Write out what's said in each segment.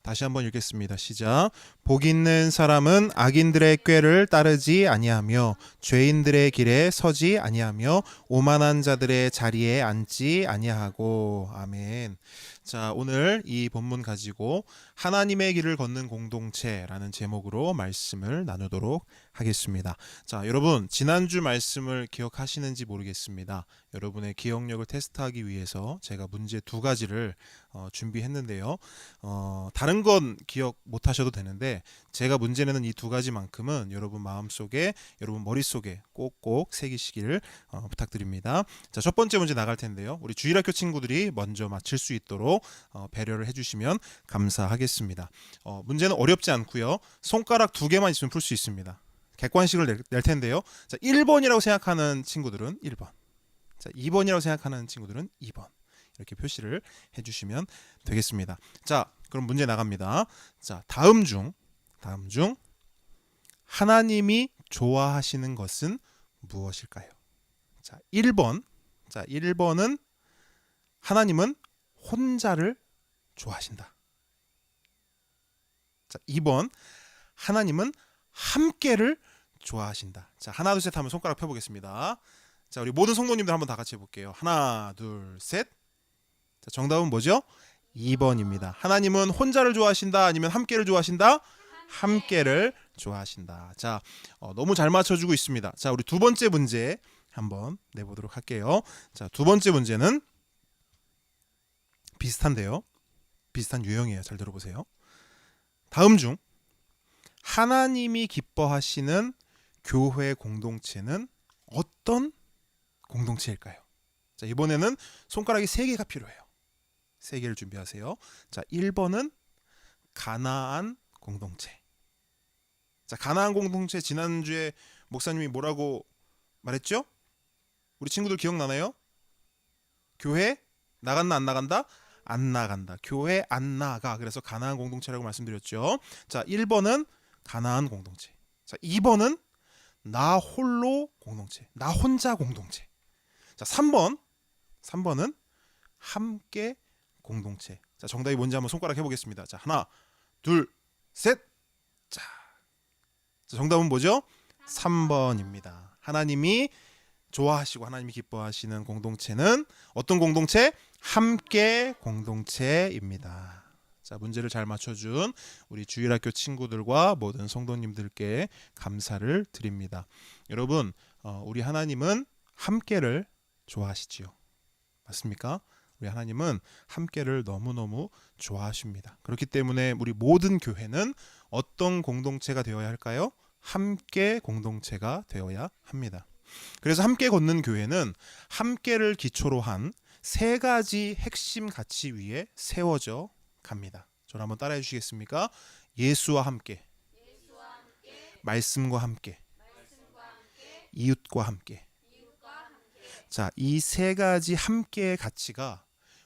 다시 한번 읽겠습니다. 시작. 복 있는 사람은 악인들의 꾀를 따르지 아니하며 죄인들의 길에 서지 아니하며 오만한 자들의 자리에 앉지 아니하고. 아멘. 자, 오늘 이 본문 가지고 하나님의 길을 걷는 공동체라는 제목으로 말씀을 나누도록 하겠습니다. 자, 여러분 지난주 말씀을 기억하시는지 모르겠습니다. 여러분의 기억력을 테스트하기 위해서 제가 문제 두 가지를 준비했는데요. 다른 건 기억 못 하셔도 되는데 제가 문제 내는 이 두 가지만큼은 여러분 마음속에, 여러분 머릿속에 꼭꼭 새기시기를 부탁드립니다. 자, 첫 번째 문제 나갈 텐데요. 우리 주일학교 친구들이 먼저 맞힐 수 있도록 배려를 해주시면 감사하겠습니다. 문제는 어렵지 않고요. 손가락 두 개만 있으면 풀 수 있습니다. 객관식을 낼 텐데요. 자, 1번이라고 생각하는 친구들은 1번, 자, 2번이라고 생각하는 친구들은 2번 이렇게 표시를 해주시면 되겠습니다. 자, 그럼 문제 나갑니다. 자, 다음 중 하나님이 좋아하시는 것은 무엇일까요? 자, 1번은 하나님은 혼자를 좋아하신다. 자, 2번 하나님은 함께를 좋아하신다. 자, 하나 둘 셋 하면 손가락 펴보겠습니다. 자, 우리 모든 성도님들 한번 다 같이 해볼게요. 하나 둘 셋. 자, 정답은 뭐죠? 2번입니다. 하나님은 혼자를 좋아하신다 아니면 함께를 좋아하신다? 함께를 좋아하신다. 자, 너무 잘 맞춰주고 있습니다. 자, 우리 두 번째 문제 한번 내보도록 할게요. 자, 두 번째 문제는 비슷한데요. 비슷한 유형이에요. 잘 들어보세요. 다음 중 하나님이 기뻐하시는 교회 공동체는 어떤 공동체일까요? 자, 이번에는 손가락이 3개가 필요해요. 3개를 준비하세요. 자, 1번은 가나안 공동체. 자, 가나안 공동체 지난주에 목사님이 뭐라고 말했죠? 우리 친구들 기억나나요? 교회 나갔나 안 나간다? 안 나간다. 교회 안 나가. 그래서 가나안 공동체라고 말씀드렸죠. 자, 1번은 가나안 공동체. 자, 2번은 나 홀로 공동체. 나 혼자 공동체. 자, 3번은 함께 공동체. 자, 정답이 뭔지 한번 손가락 해보겠습니다. 자, 하나, 둘, 셋. 자, 정답은 뭐죠? 3번입니다. 하나님이 좋아하시고 하나님이 기뻐하시는 공동체는 어떤 공동체? 함께 공동체입니다. 자, 문제를 잘 맞춰준 우리 주일학교 친구들과 모든 성도님들께 감사를 드립니다. 여러분, 우리 하나님은 함께를 좋아하시지요. 맞습니까? 우리 하나님은 함께를 너무너무 좋아하십니다. 그렇기 때문에 우리 모든 교회는 어떤 공동체가 되어야 할까요? 함께 공동체가 되어야 합니다. 그래서 함께 걷는 교회는 함께를 기초로 한 3가지 핵심 가치 위에 세워져 갑니다. 저를 한번 따라해 주시겠습니까? 예수와 함께, 말씀과 함께, 이웃과 함께. 자, 이 3가지 함께의 가치가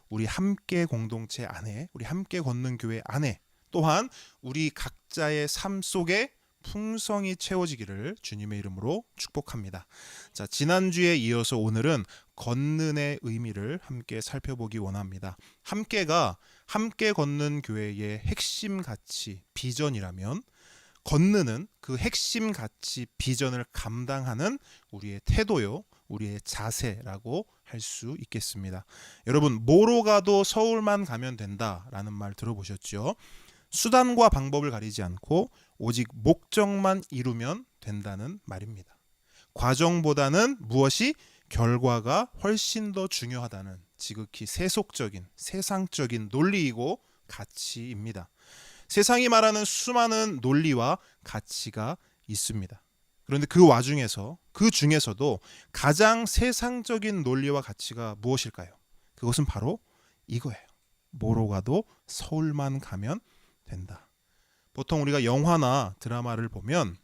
우리 함께 공동체 안에, 우리 함께 걷는 교회 안에, 또한 우리 각자의 삶 속에 풍성히 채워지기를 주님의 이름으로 축복합니다. 자, 지난주에 이어서 오늘은 걷는의 의미를 함께 살펴보기 원합니다. 함께가 함께 걷는 교회의 핵심 가치, 비전이라면 걷는은 그 핵심 가치, 비전을 감당하는 우리의 태도요, 우리의 자세라고 할 수 있겠습니다. 여러분, 뭐로 가도 서울만 가면 된다라는 말 들어보셨죠? 수단과 방법을 가리지 않고 오직 목적만 이루면 된다는 말입니다. 과정보다는 무엇이 결과가 훨씬 더 중요하다는 지극히 세속적인, 세상적인 논리이고 가치입니다. 세상이 말하는 수많은 논리와 가치가 있습니다. 그런데 그 중에서도 가장 세상적인 논리와 가치가 무엇일까요? 그것은 바로 이거예요. 뭐로 가도 서울만 가면 된다. 보통 우리가 영화나 드라마를 보면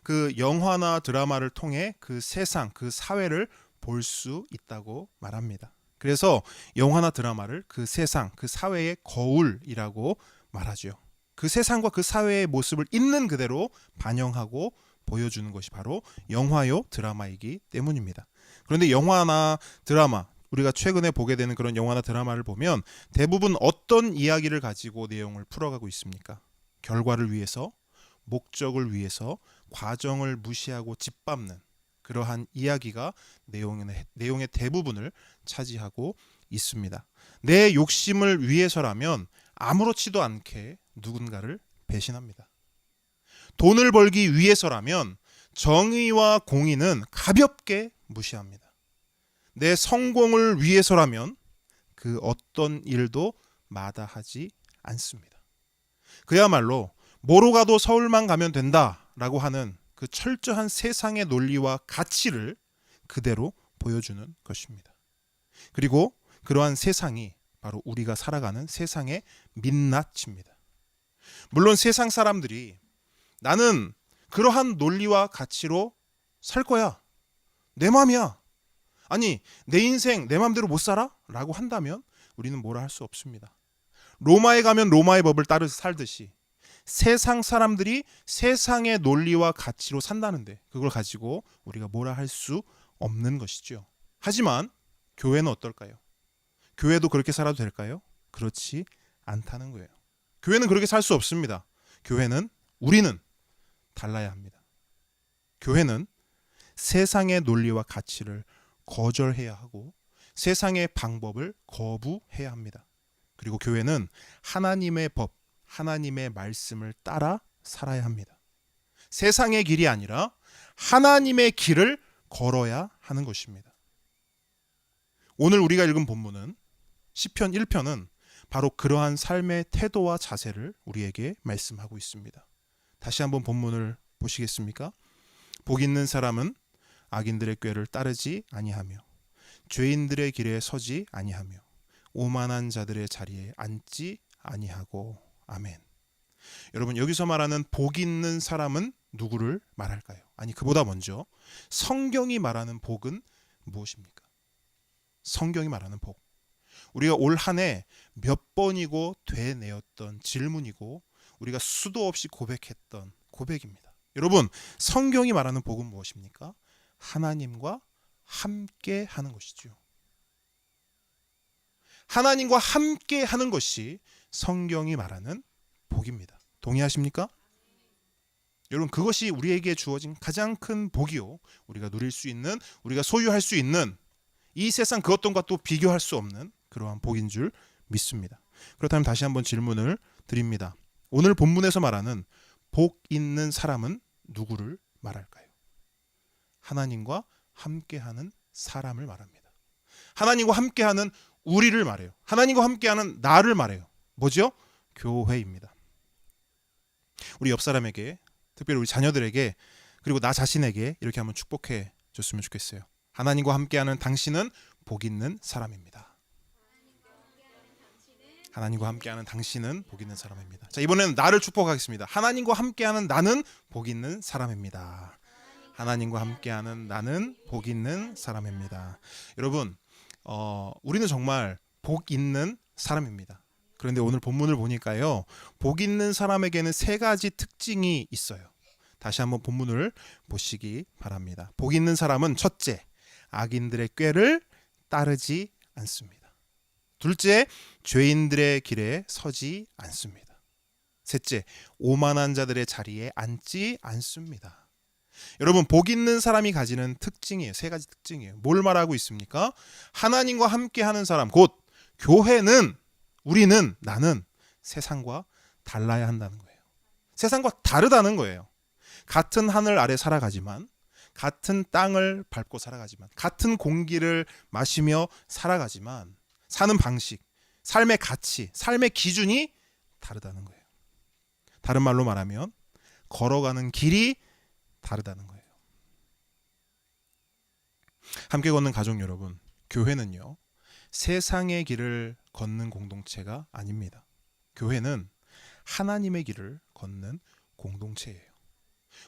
그 영화나 드라마를 통해 그 세상, 그 사회를 볼 수 있다고 말합니다. 그래서 영화나 드라마를 그 세상, 그 사회의 거울이라고 말하죠. 그 세상과 그 사회의 모습을 있는 그대로 반영하고 보여주는 것이 바로 영화요 드라마이기 때문입니다. 그런데 영화나 드라마, 우리가 최근에 보게 되는 그런 영화나 드라마를 보면 대부분 어떤 이야기를 가지고 내용을 풀어가고 있습니까? 결과를 위해서, 목적을 위해서, 과정을 무시하고 짓밟는 그러한 이야기가 내용의 대부분을 차지하고 있습니다. 내 욕심을 위해서라면 아무렇지도 않게 누군가를 배신합니다. 돈을 벌기 위해서라면 정의와 공의는 가볍게 무시합니다. 내 성공을 위해서라면 그 어떤 일도 마다하지 않습니다. 그야말로 뭐로 가도 서울만 가면 된다라고 하는 그 철저한 세상의 논리와 가치를 그대로 보여주는 것입니다. 그리고 그러한 세상이 바로 우리가 살아가는 세상의 민낯입니다. 물론 세상 사람들이 나는 그러한 논리와 가치로 살 거야. 내 맘이야. 아니, 내 인생 내 맘대로 못 살아? 라고 한다면 우리는 뭐라 할 수 없습니다. 로마에 가면 로마의 법을 따라 살듯이 세상 사람들이 세상의 논리와 가치로 산다는데 그걸 가지고 우리가 뭐라 할 수 없는 것이죠. 하지만 교회는 어떨까요? 교회도 그렇게 살아도 될까요? 그렇지 않다는 거예요. 교회는 그렇게 살 수 없습니다. 우리는 달라야 합니다. 교회는 세상의 논리와 가치를 거절해야 하고 세상의 방법을 거부해야 합니다. 그리고 교회는 하나님의 법, 하나님의 말씀을 따라 살아야 합니다. 세상의 길이 아니라 하나님의 길을 걸어야 하는 것입니다. 오늘 우리가 읽은 본문은 시편 1편은 바로 그러한 삶의 태도와 자세를 우리에게 말씀하고 있습니다. 다시 한번 본문을 보시겠습니까? 복 있는 사람은 악인들의 꾀를 따르지 아니하며 죄인들의 길에 서지 아니하며 오만한 자들의 자리에 앉지 아니하고. 아멘. 여러분, 여기서 말하는 복 있는 사람은 누구를 말할까요? 아니, 그보다 먼저 성경이 말하는 복은 무엇입니까? 성경이 말하는 복. 우리가 올 한 해 몇 번이고 되뇌었던 질문이고 우리가 수도 없이 고백했던 고백입니다. 여러분, 성경이 말하는 복은 무엇입니까? 하나님과 함께 하는 것이죠. 하나님과 함께 하는 것이 성경이 말하는 복입니다. 동의하십니까? 여러분, 그것이 우리에게 주어진 가장 큰 복이요, 우리가 누릴 수 있는, 우리가 소유할 수 있는 이 세상 그 어떤 것도 비교할 수 없는 그러한 복인 줄 믿습니다. 그렇다면 다시 한번 질문을 드립니다. 오늘 본문에서 말하는 복 있는 사람은 누구를 말할까요? 하나님과 함께하는 사람을 말합니다. 하나님과 함께하는 우리를 말해요. 하나님과 함께하는 나를 말해요. 뭐죠? 교회입니다. 우리 옆 사람에게, 특별히 우리 자녀들에게, 그리고 나 자신에게 이렇게 한번 축복해 줬으면 좋겠어요. 하나님과 함께하는 당신은 복 있는 사람입니다. 하나님과 함께하는 당신은 복 있는 사람입니다. 자, 이번에는 나를 축복하겠습니다. 하나님과 함께하는 나는 복 있는 사람입니다. 하나님과 함께하는 나는 복 있는 사람입니다. 여러분, 우리는 정말 복 있는 사람입니다. 그런데 오늘 본문을 보니까요, 복 있는 사람에게는 세 가지 특징이 있어요. 다시 한번 본문을 보시기 바랍니다. 복 있는 사람은 첫째, 악인들의 꾀를 따르지 않습니다. 둘째, 죄인들의 길에 서지 않습니다. 셋째, 오만한 자들의 자리에 앉지 않습니다. 여러분, 복 있는 사람이 가지는 특징이에요. 세 가지 특징이에요. 뭘 말하고 있습니까? 하나님과 함께하는 사람, 곧 교회는, 우리는, 나는 세상과 달라야 한다는 거예요. 세상과 다르다는 거예요. 같은 하늘 아래 살아가지만, 같은 땅을 밟고 살아가지만, 같은 공기를 마시며 살아가지만 사는 방식, 삶의 가치, 삶의 기준이 다르다는 거예요. 다른 말로 말하면 걸어가는 길이 다르다는 거예요. 함께 걷는 가족 여러분, 교회는요, 세상의 길을 걷는 공동체가 아닙니다. 교회는 하나님의 길을 걷는 공동체예요.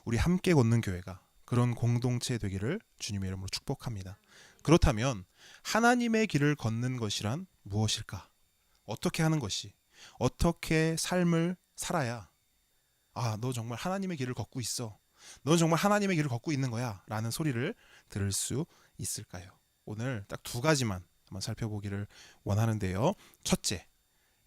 우리 함께 걷는 교회가 그런 공동체 되기를 주님의 이름으로 축복합니다. 그렇다면 하나님의 길을 걷는 것이란 무엇일까? 어떻게 하는 것이, 어떻게 삶을 살아야 너 정말 하나님의 길을 걷고 있어, 넌 정말 하나님의 길을 걷고 있는 거야 라는 소리를 들을 수 있을까요? 오늘 딱 두 가지만 한번 살펴보기를 원하는데요. 첫째,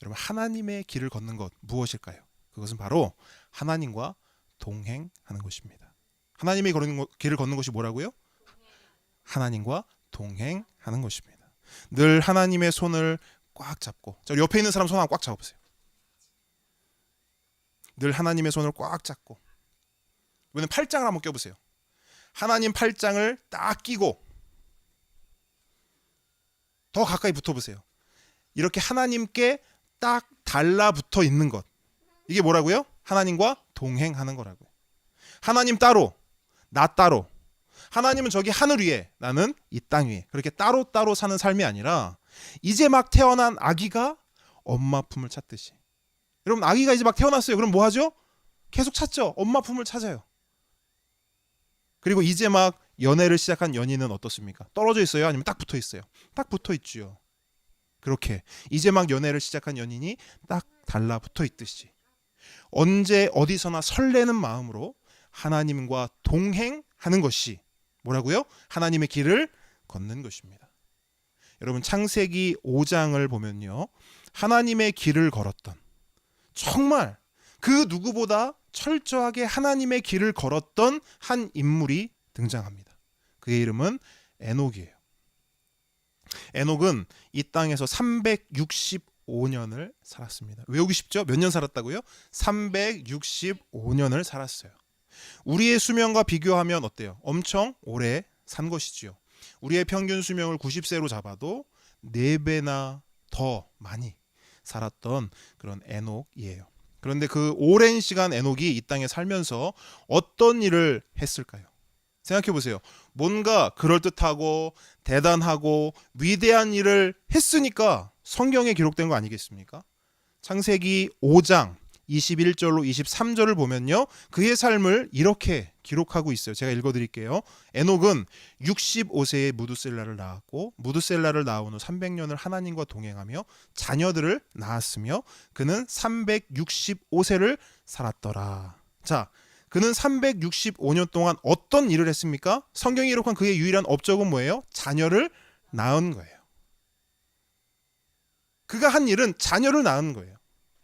여러분 하나님의 길을 걷는 것 무엇일까요? 그것은 바로 하나님과 동행하는 것입니다. 하나님의 길을 걷는 것이 뭐라고요? 하나님과 동행하는 것입니다. 늘 하나님의 손을 꽉 잡고, 저 옆에 있는 사람 손 한번 꽉 잡아보세요. 늘 하나님의 손을 꽉 잡고, 이번엔 팔짱을 한번 껴보세요. 하나님 팔짱을 딱 끼고 더 가까이 붙어보세요. 이렇게 하나님께 딱 달라붙어 있는 것, 이게 뭐라고요? 하나님과 동행하는 거라고요. 하나님 따로, 나 따로. 하나님은 저기 하늘 위에, 나는 이 땅 위에. 그렇게 따로따로 사는 삶이 아니라 이제 막 태어난 아기가 엄마 품을 찾듯이. 여러분, 아기가 이제 막 태어났어요. 그럼 뭐 하죠? 계속 찾죠. 엄마 품을 찾아요. 그리고 이제 막 연애를 시작한 연인은 어떻습니까? 떨어져 있어요? 아니면 딱 붙어 있어요? 딱 붙어 있죠. 그렇게 이제 막 연애를 시작한 연인이 딱 달라붙어 있듯이 언제 어디서나 설레는 마음으로 하나님과 동행하는 것이 뭐라고요? 하나님의 길을 걷는 것입니다. 여러분, 창세기 5장을 보면요, 하나님의 길을 걸었던, 정말 그 누구보다 철저하게 하나님의 길을 걸었던 한 인물이 등장합니다. 그의 이름은 에녹이에요. 에녹은 이 땅에서 365년을 살았습니다. 외우기 쉽죠? 몇 년 살았다고요? 365년을 살았어요. 우리의 수명과 비교하면 어때요? 엄청 오래 산 것이지요. 우리의 평균 수명을 90세로 잡아도 4배나 더 많이 살았던 그런 에녹이에요. 그런데 그 오랜 시간 에녹이 이 땅에 살면서 어떤 일을 했을까요? 생각해 보세요. 뭔가 그럴듯하고 대단하고 위대한 일을 했으니까 성경에 기록된 거 아니겠습니까? 창세기 5장 21절로 23절을 보면요, 그의 삶을 이렇게 기록하고 있어요. 제가 읽어드릴게요. 에녹은 65세에 무두셀라를 낳았고, 무두셀라를 낳은 후 300년을 하나님과 동행하며 자녀들을 낳았으며, 그는 365세를 살았더라. 자, 그는 365년 동안 어떤 일을 했습니까? 성경이 기록한 그의 유일한 업적은 뭐예요? 자녀를 낳은 거예요. 그가 한 일은 자녀를 낳은 거예요.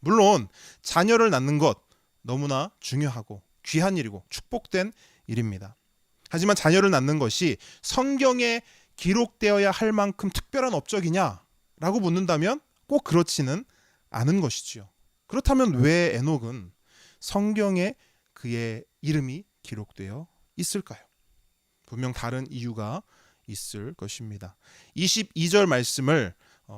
물론 자녀를 낳는 것 너무나 중요하고 귀한 일이고 축복된 일입니다. 하지만 자녀를 낳는 것이 성경에 기록되어야 할 만큼 특별한 업적이냐라고 묻는다면 꼭 그렇지는 않은 것이지요. 그렇다면 왜 에녹은 성경에 그의 이름이 기록되어 있을까요? 분명 다른 이유가 있을 것입니다. 22절 말씀을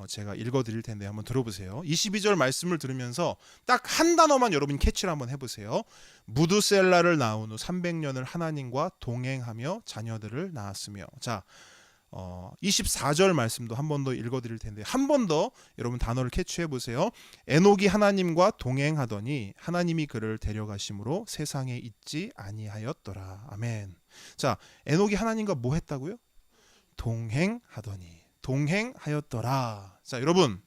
제가 읽어드릴 텐데 한번 들어보세요. 22절 말씀을 들으면서 딱 한 단어만 여러분 캐치를 한번 해보세요. 무두셀라를 낳은 후 300년을 하나님과 동행하며 자녀들을 낳았으며. 자, 24절 말씀도 한 번 더 읽어드릴 텐데 한 번 더 여러분 단어를 캐치해 보세요. 에녹이 하나님과 동행하더니 하나님이 그를 데려가심으로 세상에 있지 아니하였더라. 아멘. 자, 에녹이 하나님과 뭐 했다고요? 동행하였더라. 자, 여러분,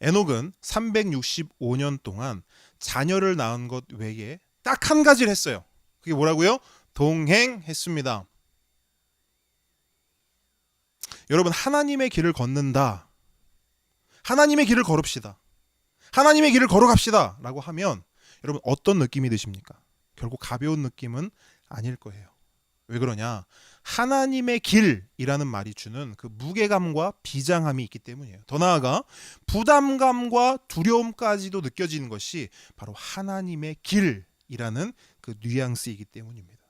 에녹은 365년 동안 자녀를 낳은 것 외에 딱 한 가지를 했어요. 그게 뭐라고요? 동행했습니다. 여러분, 하나님의 길을 걷는다, 하나님의 길을 걸읍시다, 하나님의 길을 걸어갑시다 라고 하면 여러분 어떤 느낌이 드십니까? 결국 가벼운 느낌은 아닐 거예요. 왜 그러냐? 하나님의 길이라는 말이 주는 그 무게감과 비장함이 있기 때문이에요. 더 나아가 부담감과 두려움까지도 느껴지는 것이 바로 하나님의 길이라는 그 뉘앙스이기 때문입니다.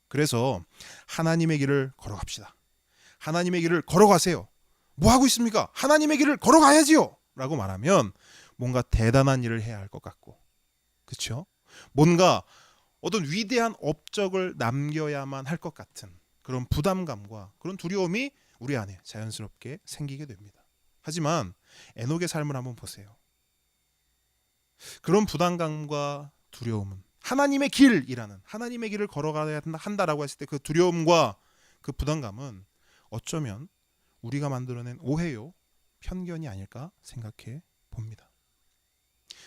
그래서 하나님의 길을 걸어갑시다. 하나님의 길을 걸어가세요. 뭐 하고 있습니까? 하나님의 길을 걸어가야지요 라고 말하면 뭔가 대단한 일을 해야 할 것 같고, 그렇죠? 뭔가 어떤 위대한 업적을 남겨야만 할 것 같은 그런 부담감과 그런 두려움이 우리 안에 자연스럽게 생기게 됩니다. 하지만 에녹의 삶을 한번 보세요. 그런 부담감과 두려움은 하나님의 길이라는, 하나님의 길을 걸어가야 한다라고 했을 때 그 두려움과 그 부담감은 어쩌면 우리가 만들어낸 오해요, 편견이 아닐까 생각해 봅니다.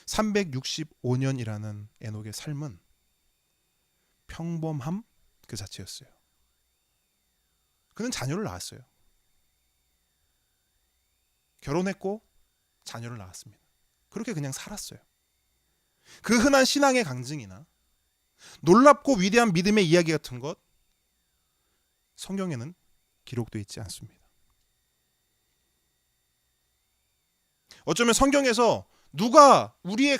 365년이라는 에녹의 삶은 평범함 그 자체였어요. 그는 자녀를 낳았어요. 결혼했고 자녀를 낳았습니다. 그렇게 그냥 살았어요. 그 흔한 신앙의 강증이나 놀랍고 위대한 믿음의 이야기 같은 것 성경에는 기록되어 있지 않습니다. 어쩌면 성경에서 누가 우리의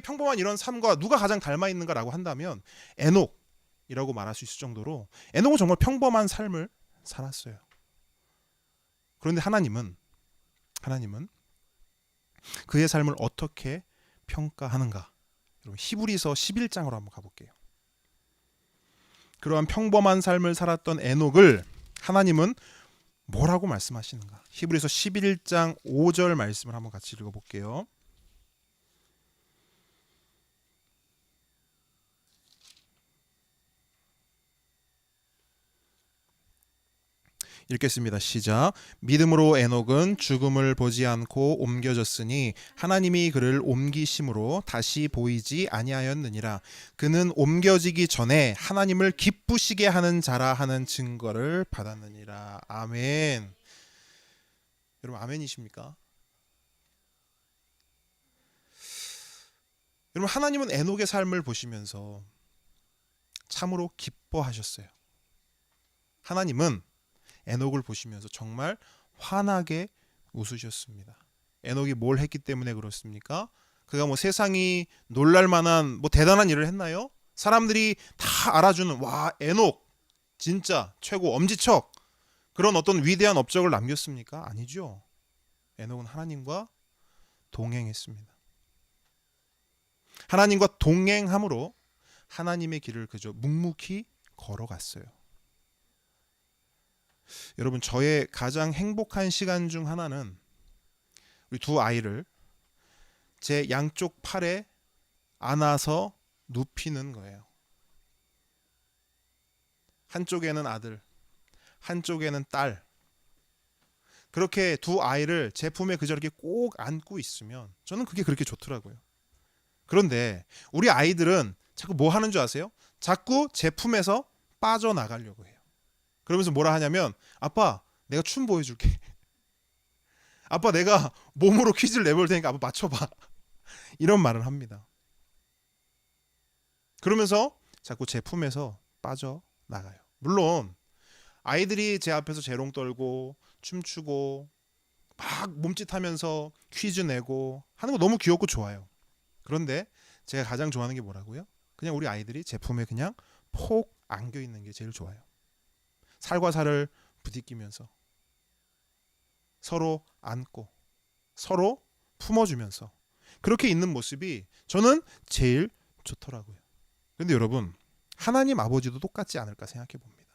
평범한 이런 삶과 누가 가장 닮아 있는가라고 한다면 에녹이라고 말할 수 있을 정도로 에녹은 정말 평범한 삶을 살았어요. 그런데 하나님은 그의 삶을 어떻게 평가하는가? 여러분 히브리서 11장으로 한번 가볼게요. 그러한 평범한 삶을 살았던 에녹을 하나님은 뭐라고 말씀하시는가? 히브리서 11장 5절 말씀을 한번 같이 읽어볼게요. 읽겠습니다. 시작. 믿음으로 에녹은 죽음을 보지 않고 옮겨졌으니 하나님이 그를 옮기심으로 다시 보이지 아니하였느니라. 그는 옮겨지기 전에 하나님을 기쁘시게 하는 자라 하는 증거를 받았느니라. 아멘. 여러분 아멘이십니까? 여러분 하나님은 에녹의 삶을 보시면서 참으로 기뻐하셨어요. 하나님은 에녹을 보시면서 정말 환하게 웃으셨습니다. 에녹이 뭘 했기 때문에 그렇습니까? 그가 뭐 세상이 놀랄 만한 뭐 대단한 일을 했나요? 사람들이 다 알아주는 와 에녹 진짜 최고 엄지척 그런 어떤 위대한 업적을 남겼습니까? 아니죠. 에녹은 하나님과 동행했습니다. 하나님과 동행함으로 하나님의 길을 그저 묵묵히 걸어갔어요. 여러분 저의 가장 행복한 시간 중 하나는 우리 두 아이를 제 양쪽 팔에 안아서 눕히는 거예요. 한쪽에는 아들, 한쪽에는 딸. 그렇게 두 아이를 제 품에 그저 이렇게 꼭 안고 있으면 저는 그게 그렇게 좋더라고요. 그런데 우리 아이들은 자꾸 뭐 하는 줄 아세요? 자꾸 제 품에서 빠져나가려고 해요. 그러면서 뭐라 하냐면 아빠 내가 춤 보여줄게. 아빠 내가 몸으로 퀴즈를 내볼 테니까 아빠 맞춰봐. 이런 말을 합니다. 그러면서 자꾸 제 품에서 빠져나가요. 물론 아이들이 제 앞에서 재롱 떨고 춤추고 막 몸짓하면서 퀴즈 내고 하는 거 너무 귀엽고 좋아요. 그런데 제가 가장 좋아하는 게 뭐라고요? 그냥 우리 아이들이 제 품에 그냥 폭 안겨 있는 게 제일 좋아요. 살과 살을 부딪히면서 서로 안고 서로 품어주면서 그렇게 있는 모습이 저는 제일 좋더라고요. 그런데 여러분 하나님 아버지도 똑같지 않을까 생각해 봅니다.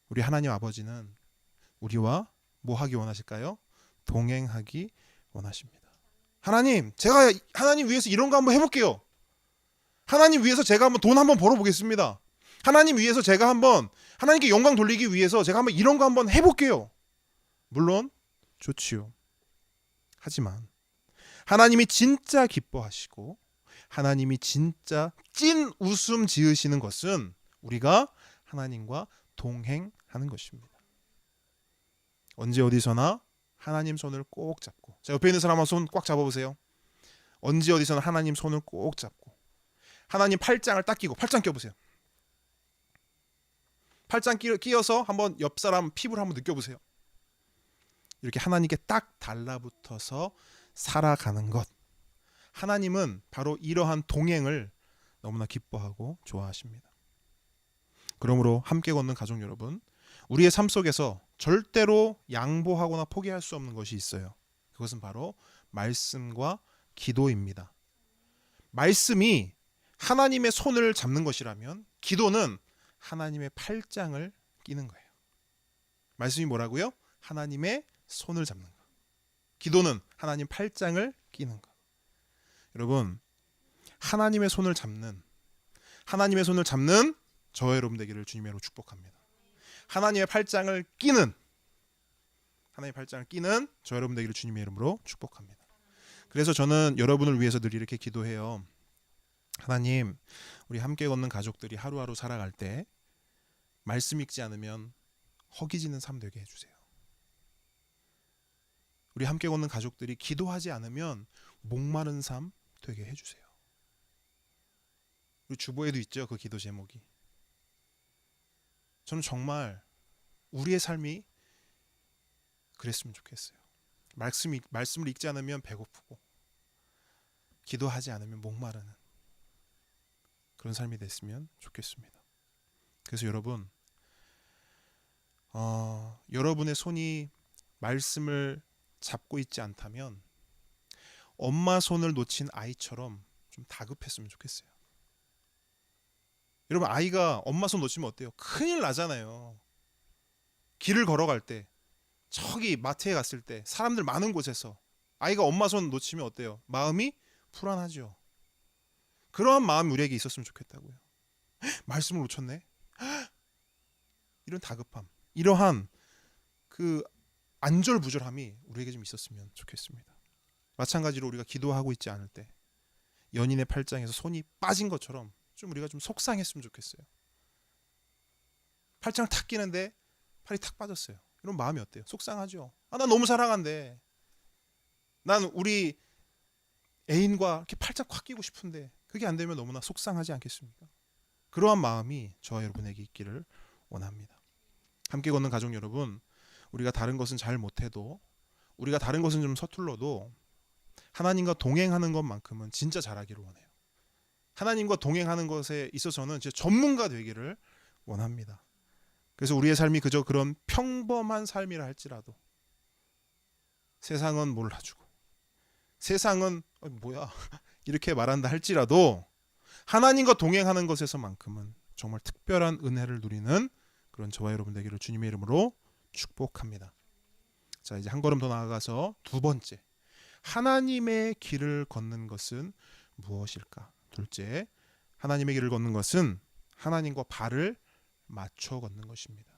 우리 하나님 아버지는 우리와 뭐 하기 원하실까요? 동행하기 원하십니다. 하나님 제가 하나님 위해서 이런 거 한번 해볼게요. 하나님 위해서 제가 한번 돈 한번 벌어보겠습니다. 하나님 위해서 제가 한번 하나님께 영광 돌리기 위해서 제가 한번 이런 거 한번 해볼게요. 물론 좋지요. 하지만 하나님이 진짜 기뻐하시고 하나님이 진짜 찐 웃음 지으시는 것은 우리가 하나님과 동행하는 것입니다. 언제 어디서나 하나님 손을 꼭 잡고 자 옆에 있는 사람 한 손 꽉 잡아보세요. 언제 어디서나 하나님 손을 꼭 잡고 하나님 팔짱을 딱 끼고 팔짱 껴보세요. 팔짱 끼어서 한번 옆 사람 피부를 한번 느껴보세요. 이렇게 하나님께 딱 달라붙어서 살아가는 것. 하나님은 바로 이러한 동행을 너무나 기뻐하고 좋아하십니다. 그러므로 함께 걷는 가족 여러분, 우리의 삶 속에서 절대로 양보하거나 포기할 수 없는 것이 있어요. 그것은 바로 말씀과 기도입니다. 말씀이 하나님의 손을 잡는 것이라면 기도는 하나님의 팔짱을 끼는 거예요. 말씀이 뭐라고요? 하나님의 손을 잡는 거. 기도는 하나님 팔짱을 끼는 거. 여러분, 하나님의 손을 잡는 저와 여러분 되기를 주님의 이름으로 축복합니다. 하나님의 팔짱을 끼는 저와 여러분 되기를 주님의 이름으로 축복합니다. 그래서 저는 여러분을 위해서 늘 이렇게 기도해요. 하나님, 우리 함께 걷는 가족들이 하루하루 살아갈 때 말씀 읽지 않으면 허기지는 삶 되게 해주세요. 우리 함께 걷는 가족들이 기도하지 않으면 목마른 삶 되게 해주세요. 우리 주보에도 있죠, 그 기도 제목이. 저는 정말 우리의 삶이 그랬으면 좋겠어요. 말씀을 읽지 않으면 배고프고 기도하지 않으면 목마르는 그런 삶이 됐으면 좋겠습니다. 그래서 여러분, 여러분의 손이 말씀을 잡고 있지 않다면 엄마 손을 놓친 아이처럼 좀 다급했으면 좋겠어요. 여러분, 아이가 엄마 손 놓치면 어때요? 큰일 나잖아요. 길을 걸어갈 때, 저기 마트에 갔을 때, 사람들 많은 곳에서 아이가 엄마 손 놓치면 어때요? 마음이 불안하죠. 그러한 마음이 우리에게 있었으면 좋겠다고요. 말씀을 놓쳤네? 이런 다급함, 이러한 그 안절부절함이 우리에게 좀 있었으면 좋겠습니다. 마찬가지로 우리가 기도하고 있지 않을 때 연인의 팔짱에서 손이 빠진 것처럼 좀 우리가 좀 속상했으면 좋겠어요. 팔짱을 탁 끼는데 팔이 탁 빠졌어요. 이런 마음이 어때요? 속상하죠. 난 너무 사랑한데, 난 우리 애인과 이렇게 팔짱 꽉 끼고 싶은데 그게 안 되면 너무나 속상하지 않겠습니까? 그러한 마음이 저와 여러분에게 있기를 원합니다. 함께 걷는 가족 여러분, 우리가 다른 것은 잘 못해도, 우리가 다른 것은 좀 서툴러도 하나님과 동행하는 것만큼은 진짜 잘하기를 원해요. 하나님과 동행하는 것에 있어서는 진짜 전문가 되기를 원합니다. 그래서 우리의 삶이 그저 그런 평범한 삶이라 할지라도 세상은 몰라주고, 세상은 뭐야 이렇게 말한다 할지라도 하나님과 동행하는 것에서만큼은 정말 특별한 은혜를 누리는 그런 저와 여러분 되기를 주님의 이름으로 축복합니다. 자, 이제 한 걸음 더 나아가서 두 번째, 하나님의 길을 걷는 것은 무엇일까? 둘째, 하나님의 길을 걷는 것은 하나님과 발을 맞춰 걷는 것입니다.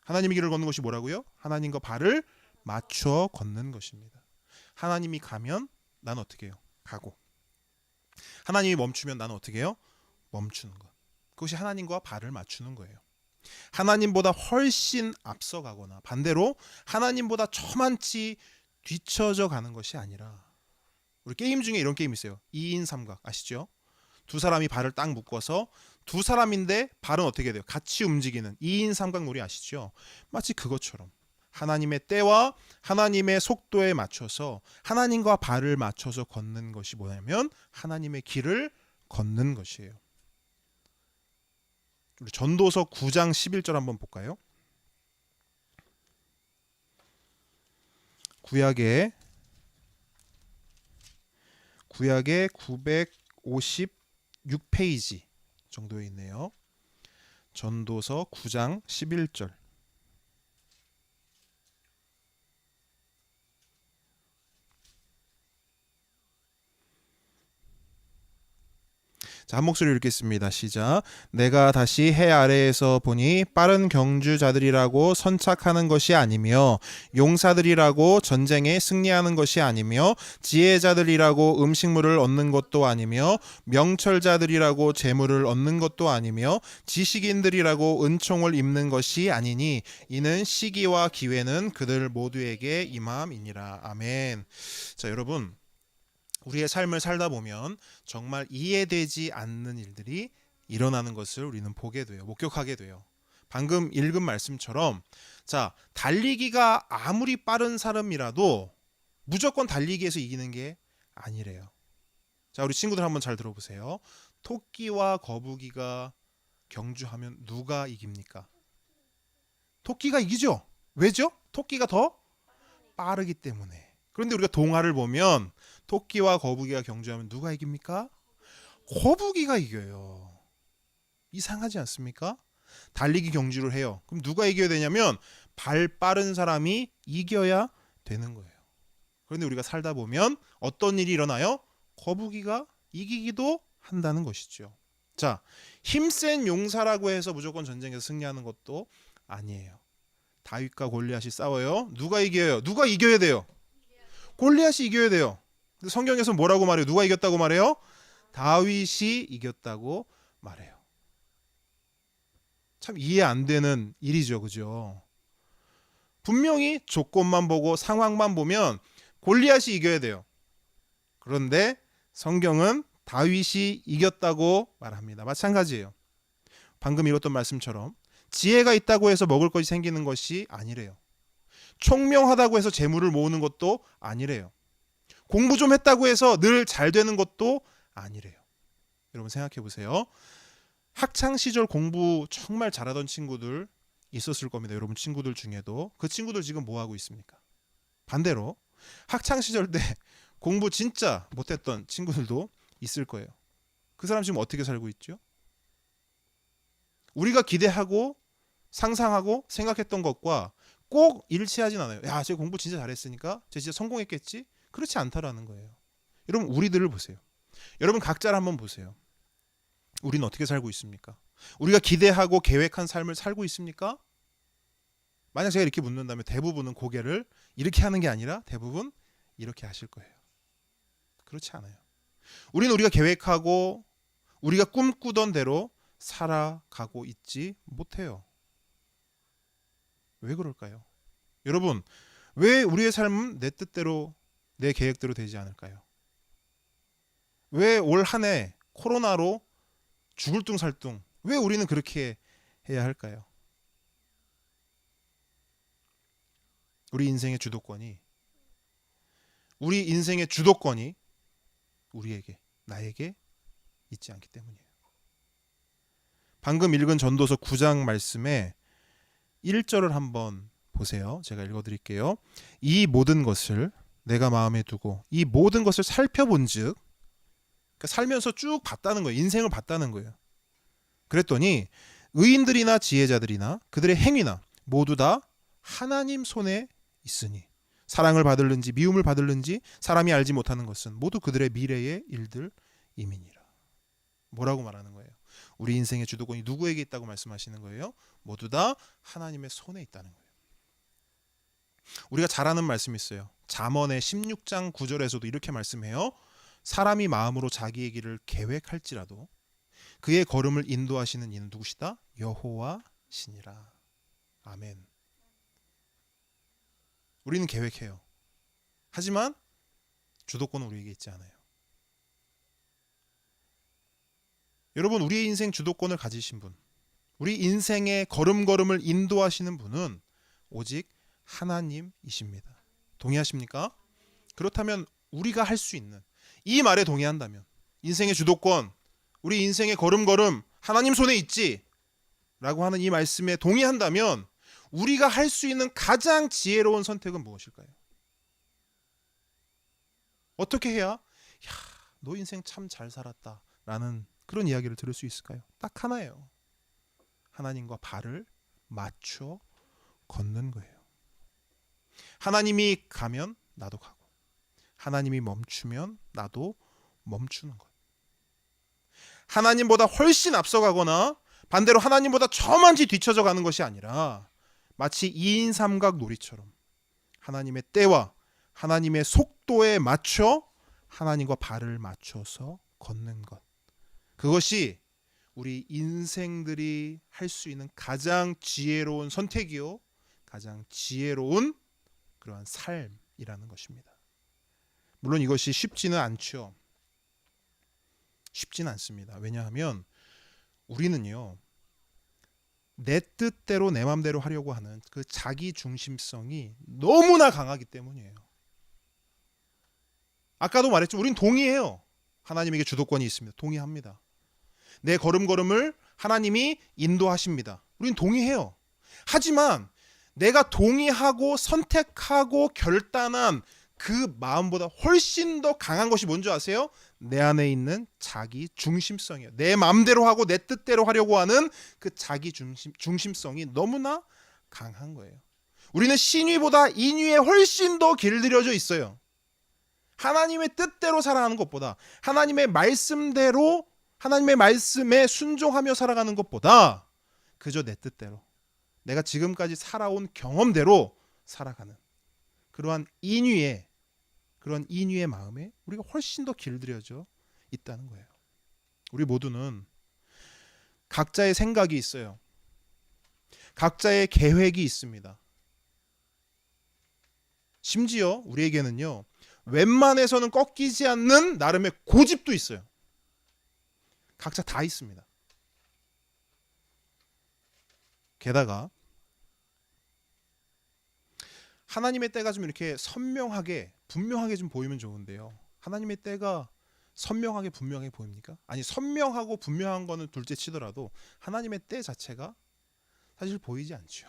하나님의 길을 걷는 것이 뭐라고요? 하나님과 발을 맞춰 걷는 것입니다. 하나님이 가면 난 어떻게 해요? 가고, 하나님이 멈추면 나는 어떻게 해요? 멈추는 것. 그것이 하나님과 발을 맞추는 거예요. 하나님보다 훨씬 앞서가거나 반대로 하나님보다 저만치 뒤처져 가는 것이 아니라, 우리 게임 중에 이런 게임 있어요. 2인 삼각 아시죠? 두 사람이 발을 딱 묶어서 두 사람인데 발은 어떻게 돼요? 같이 움직이는 2인 삼각놀이 아시죠? 마치 그것처럼 하나님의 때와 하나님의 속도에 맞춰서 하나님과 발을 맞춰서 걷는 것이 뭐냐면 하나님의 길을 걷는 것이에요. 우리 전도서 9장 11절 한번 볼까요? 구약의 956페이지 정도에 있네요. 전도서 9장 11절. 자, 한 목소리 읽겠습니다. 시작. 내가 다시 해 아래에서 보니 빠른 경주자들이라고 선착하는 것이 아니며 용사들이라고 전쟁에 승리하는 것이 아니며 지혜자들이라고 음식물을 얻는 것도 아니며 명철자들이라고 재물을 얻는 것도 아니며 지식인들이라고 은총을 입는 것이 아니니 이는 시기와 기회는 그들 모두에게 임함이니라. 아멘. 자, 여러분, 우리의 삶을 살다 보면 정말 이해되지 않는 일들이 일어나는 것을 우리는 보게 돼요. 목격하게 돼요. 방금 읽은 말씀처럼, 자, 달리기가 아무리 빠른 사람이라도 무조건 달리기에서 이기는 게 아니래요. 자, 우리 친구들 한번 잘 들어보세요. 토끼와 거북이가 경주하면 누가 이깁니까? 토끼가 이기죠. 왜죠? 토끼가 더 빠르기 때문에. 그런데 우리가 동화를 보면 토끼와 거북이가 경주하면 누가 이깁니까? 거북이가 이겨요. 이상하지 않습니까? 달리기 경주를 해요. 그럼 누가 이겨야 되냐면 발 빠른 사람이 이겨야 되는 거예요. 그런데 우리가 살다 보면 어떤 일이 일어나요? 거북이가 이기기도 한다는 것이죠. 자, 힘센 용사라고 해서 무조건 전쟁에서 승리하는 것도 아니에요. 다윗과 골리앗이 싸워요. 누가 이겨요? 누가 이겨야 돼요? 골리앗이 이겨야 돼요. 근데 성경에서 뭐라고 말해요? 누가 이겼다고 말해요? 다윗이 이겼다고 말해요. 참 이해 안 되는 일이죠, 그죠? 분명히 조건만 보고 상황만 보면 골리앗이 이겨야 돼요. 그런데 성경은 다윗이 이겼다고 말합니다. 마찬가지예요. 방금 읽었던 말씀처럼 지혜가 있다고 해서 먹을 것이 생기는 것이 아니래요. 총명하다고 해서 재물을 모으는 것도 아니래요. 공부 좀 했다고 해서 늘 잘 되는 것도 아니래요. 여러분 생각해 보세요. 학창 시절 공부 정말 잘하던 친구들 있었을 겁니다. 여러분 친구들 중에도. 그 친구들 지금 뭐 하고 있습니까? 반대로 학창 시절 때 공부 진짜 못했던 친구들도 있을 거예요. 그 사람 지금 어떻게 살고 있죠? 우리가 기대하고 상상하고 생각했던 것과 꼭 일치하진 않아요. 야, 쟤 공부 진짜 잘했으니까 쟤 진짜 성공했겠지? 그렇지 않다라는 거예요. 여러분 우리들을 보세요. 여러분 각자를 한번 보세요. 우리는 어떻게 살고 있습니까? 우리가 기대하고 계획한 삶을 살고 있습니까? 만약 제가 이렇게 묻는다면 대부분은 고개를 이렇게 하는 게 아니라 대부분 이렇게 하실 거예요. 그렇지 않아요. 우리가 계획하고 우리가 꿈꾸던 대로 살아가고 있지 못해요. 왜 그럴까요? 여러분, 왜 우리의 삶은 내 뜻대로 내 계획대로 되지 않을까요? 왜 올 한 해 코로나로 죽을 둥 살 둥 왜 우리는 그렇게 해야 할까요? 우리 인생의 주도권이 우리에게 나에게 있지 않기 때문이에요. 방금 읽은 전도서 9장 말씀에 1절을 한번 보세요. 제가 읽어드릴게요. 이 모든 것을 내가 마음에 두고 이 모든 것을 살펴본즉, 그러니까 살면서 쭉 봤다는 거예요. 인생을 봤다는 거예요. 그랬더니 의인들이나 지혜자들이나 그들의 행위나 모두 다 하나님 손에 있으니 사랑을 받을는지 미움을 받을는지 사람이 알지 못하는 것은 모두 그들의 미래의 일들임이니라. 뭐라고 말하는 거예요? 우리 인생의 주도권이 누구에게 있다고 말씀하시는 거예요? 모두 다 하나님의 손에 있다는 거예요. 우리가 잘 아는 말씀이 있어요. 잠언의 16장 9절에서도 이렇게 말씀해요. 사람이 마음으로 자기의 길을 계획할지라도 그의 걸음을 인도하시는 이는 누구시다? 여호와시니라. 아멘. 우리는 계획해요. 하지만 주도권은 우리에게 있지 않아요. 여러분, 우리의 인생 주도권을 가지신 분, 우리 인생의 걸음걸음을 인도하시는 분은 오직 하나님이십니다. 동의하십니까? 그렇다면 우리가 할 수 있는 이 말에 동의한다면, 인생의 주도권, 우리 인생의 걸음걸음 하나님 손에 있지 라고 하는 이 말씀에 동의한다면 우리가 할 수 있는 가장 지혜로운 선택은 무엇일까요? 어떻게 해야 야, 너 인생 참 잘 살았다 라는 그런 이야기를 들을 수 있을까요? 딱 하나예요. 하나님과 발을 맞춰 걷는 거예요. 하나님이 가면 나도 가고 하나님이 멈추면 나도 멈추는 것. 하나님보다 훨씬 앞서가거나 반대로 하나님보다 저만치 뒤쳐져 가는 것이 아니라 마치 2인 삼각 놀이처럼 하나님의 때와 하나님의 속도에 맞춰 하나님과 발을 맞춰서 걷는 것. 그것이 우리 인생들이 할 수 있는 가장 지혜로운 선택이요, 가장 지혜로운 그러한 삶이라는 것입니다. 물론 이것이 쉽지는 않죠. 쉽지는 않습니다. 왜냐하면 우리는요, 내 뜻대로 내 맘대로 하려고 하는 그 자기 중심성이 너무나 강하기 때문이에요. 아까도 말했지만 우린 동의해요. 하나님에게 주도권이 있습니다. 동의합니다. 내 걸음걸음을 하나님이 인도하십니다. 우린 동의해요. 하지만 내가 동의하고 선택하고 결단한 그 마음보다 훨씬 더 강한 것이 뭔지 아세요? 내 안에 있는 자기 중심성이에요. 내 마음대로 하고 내 뜻대로 하려고 하는 그 자기 중심성이 너무나 강한 거예요. 우리는 신위보다 인위에 훨씬 더 길들여져 있어요. 하나님의 뜻대로 살아가는 것보다, 하나님의 말씀대로, 하나님의 말씀에 순종하며 살아가는 것보다 그저 내 뜻대로, 내가 지금까지 살아온 경험대로 살아가는 그러한 인위의 마음에 우리가 훨씬 더 길들여져 있다는 거예요. 우리 모두는 각자의 생각이 있어요. 각자의 계획이 있습니다. 심지어 우리에게는요, 웬만해서는 꺾이지 않는 나름의 고집도 있어요. 각자 다 있습니다. 게다가 하나님의 때가 좀 이렇게 선명하게 분명하게 좀 보이면 좋은데요. 하나님의 때가 선명하게 분명하게 보입니까? 아니, 선명하고 분명한 거는 둘째 치더라도 하나님의 때 자체가 사실 보이지 않죠.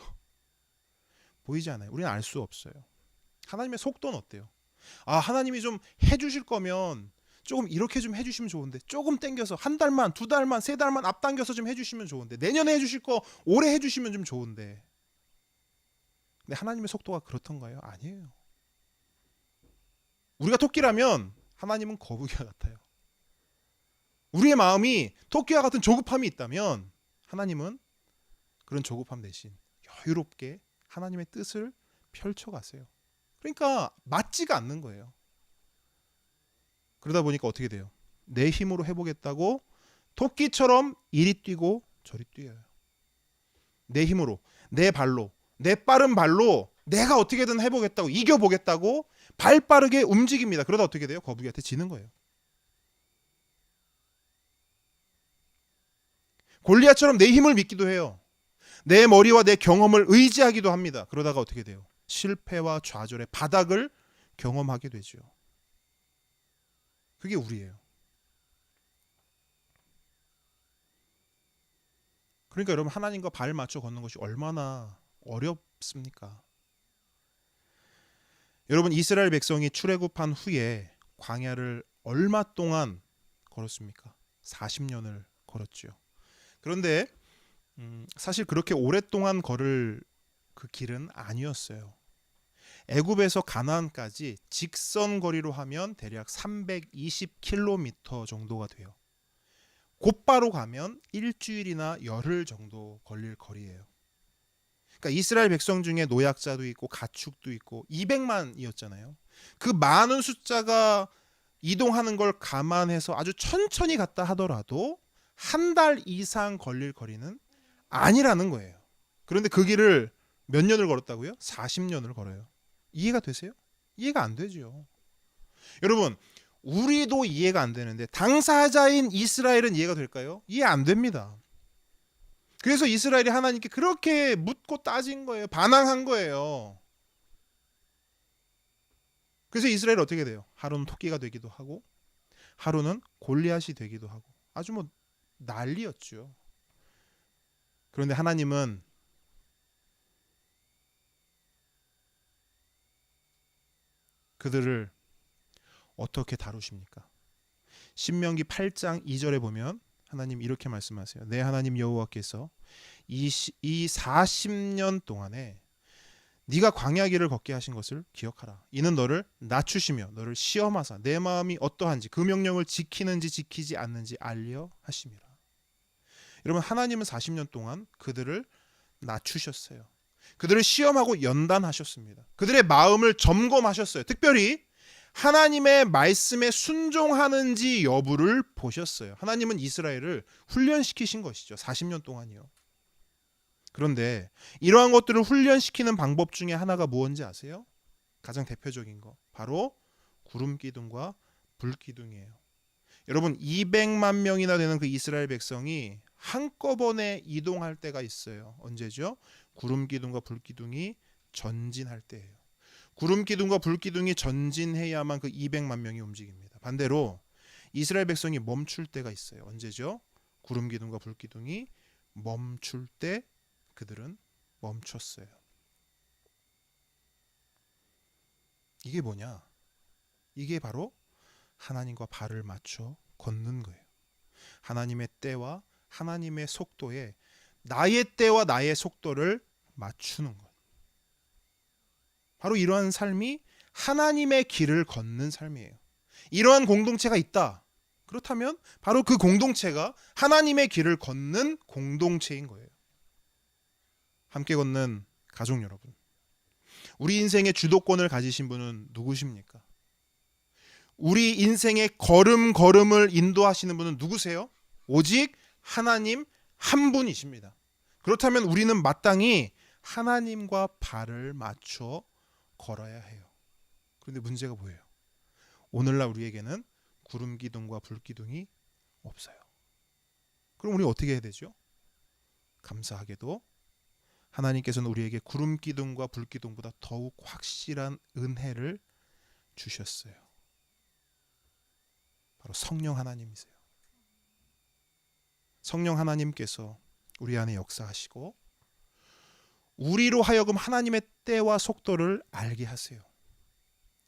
보이지 않아요. 우리는 알 수 없어요. 하나님의 속도는 어때요? 하나님이 좀 해주실 거면 조금 이렇게 좀 해주시면 좋은데, 조금 땡겨서 한 달만, 두 달만, 세 달만 앞당겨서 좀 해주시면 좋은데, 내년에 해주실 거 올해 해주시면 좀 좋은데. 근데 하나님의 속도가 그렇던가요? 아니에요. 우리가 토끼라면 하나님은 거북이와 같아요. 우리의 마음이 토끼와 같은 조급함이 있다면 하나님은 그런 조급함 대신 여유롭게 하나님의 뜻을 펼쳐가세요. 그러니까 맞지가 않는 거예요. 그러다 보니까 어떻게 돼요? 내 힘으로 해보겠다고 토끼처럼 이리 뛰고 저리 뛰어요. 내 힘으로, 내 발로, 내 빠른 발로 내가 어떻게든 해보겠다고, 이겨보겠다고 발 빠르게 움직입니다. 그러다 어떻게 돼요? 거북이한테 지는 거예요. 골리앗처럼 내 힘을 믿기도 해요. 내 머리와 내 경험을 의지하기도 합니다. 그러다가 어떻게 돼요? 실패와 좌절의 바닥을 경험하게 되죠. 그게 우리예요. 그러니까 여러분, 하나님과 발 맞춰 걷는 것이 얼마나 어렵습니까? 여러분, 이스라엘 백성이 출애굽한 후에 광야를 얼마 동안 걸었습니까? 40년을 걸었죠. 그런데 사실 그렇게 오랫동안 걸을 그 길은 아니었어요. 애굽에서 가나안까지 직선 거리로 하면 대략 320km 정도가 돼요. 곧바로 가면 일주일이나 열흘 정도 걸릴 거리예요. 그러니까 이스라엘 백성 중에 노약자도 있고 가축도 있고 200만이었잖아요. 그 많은 숫자가 이동하는 걸 감안해서 아주 천천히 갔다 하더라도 한 달 이상 걸릴 거리는 아니라는 거예요. 그런데 그 길을 몇 년을 걸었다고요? 40년을 걸어요. 이해가 되세요? 이해가 안 되죠. 여러분, 우리도 이해가 안 되는데 당사자인 이스라엘은 이해가 될까요? 이해 안 됩니다. 그래서 이스라엘이 하나님께 그렇게 묻고 따진 거예요. 반항한 거예요. 그래서 이스라엘이 어떻게 돼요? 하루는 토끼가 되기도 하고 하루는 골리앗이 되기도 하고 아주 뭐 난리였죠. 그런데 하나님은 그들을 어떻게 다루십니까? 신명기 8장 2절에 보면 하나님 이렇게 말씀하세요. 내 하나님 여호와께서 이 40년 동안에 네가 광야 길을 걷게 하신 것을 기억하라. 이는 너를 낮추시며 너를 시험하사 내 마음이 어떠한지 그 명령을 지키는지 지키지 않는지 알려 하심이라. 여러분, 하나님은 40년 동안 그들을 낮추셨어요. 그들을 시험하고 연단하셨습니다. 그들의 마음을 점검하셨어요. 특별히 하나님의 말씀에 순종하는지 여부를 보셨어요. 하나님은 이스라엘을 훈련시키신 것이죠. 40년 동안이요. 그런데 이러한 것들을 훈련시키는 방법 중에 하나가 무엇인지 아세요? 가장 대표적인 거 바로 구름 기둥과 불 기둥이에요. 여러분, 200만 명이나 되는 그 이스라엘 백성이 한꺼번에 이동할 때가 있어요. 언제죠? 구름 기둥과 불 기둥이 전진할 때예요. 구름 기둥과 불 기둥이 전진해야만 그 200만 명이 움직입니다. 반대로 이스라엘 백성이 멈출 때가 있어요. 언제죠? 구름 기둥과 불 기둥이 멈출 때 그들은 멈췄어요. 이게 뭐냐? 이게 바로 하나님과 발을 맞춰 걷는 거예요. 하나님의 때와 하나님의 속도에 나의 때와 나의 속도를 맞추는 것. 바로 이러한 삶이 하나님의 길을 걷는 삶이에요. 이러한 공동체가 있다. 그렇다면 바로 그 공동체가 하나님의 길을 걷는 공동체인 거예요. 함께 걷는 가족 여러분, 우리 인생의 주도권을 가지신 분은 누구십니까? 우리 인생의 걸음걸음을 인도하시는 분은 누구세요? 오직 하나님 한 분이십니다. 그렇다면 우리는 마땅히 하나님과 발을 맞춰 걸어야 해요. 그런데 문제가 뭐예요? 오늘날 우리에게는 구름 기둥과 불 기둥이 없어요. 그럼 우리 어떻게 해야 되죠? 감사하게도 하나님께서는 우리에게 구름 기둥과 불 기둥보다 더욱 확실한 은혜를 주셨어요. 바로 성령 하나님이세요. 성령 하나님께서 우리 안에 역사하시고 우리로 하여금 하나님의 때와 속도를 알게 하세요.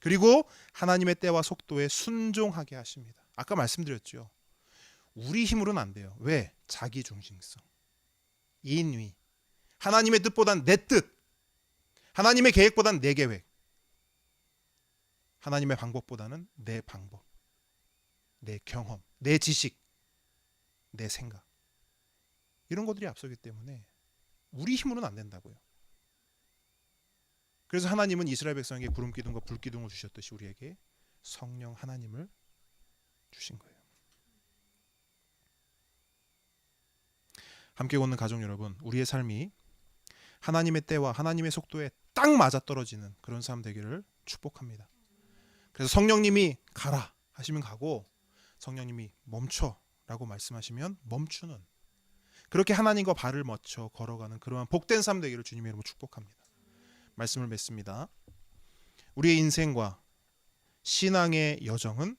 그리고 하나님의 때와 속도에 순종하게 하십니다. 아까 말씀드렸죠. 우리 힘으로는 안 돼요. 왜? 자기 중심성, 인위. 하나님의 뜻보단 내 뜻, 하나님의 계획보단 내 계획, 하나님의 방법보다는 내 방법, 내 경험, 내 지식, 내 생각, 이런 것들이 앞서기 때문에 우리 힘으로는 안 된다고요. 그래서 하나님은 이스라엘 백성에게 구름 기둥과 불 기둥을 주셨듯이 우리에게 성령 하나님을 주신 거예요. 함께 걷는 가족 여러분, 우리의 삶이 하나님의 때와 하나님의 속도에 딱 맞아떨어지는 그런 삶 되기를 축복합니다. 그래서 성령님이 가라 하시면 가고, 성령님이 멈춰라고 말씀하시면 멈추는, 그렇게 하나님과 발을 맞춰 걸어가는 그러한 복된 삶 되기를 주님의 이름으로 축복합니다. 말씀을 맺습니다. 우리의 인생과 신앙의 여정은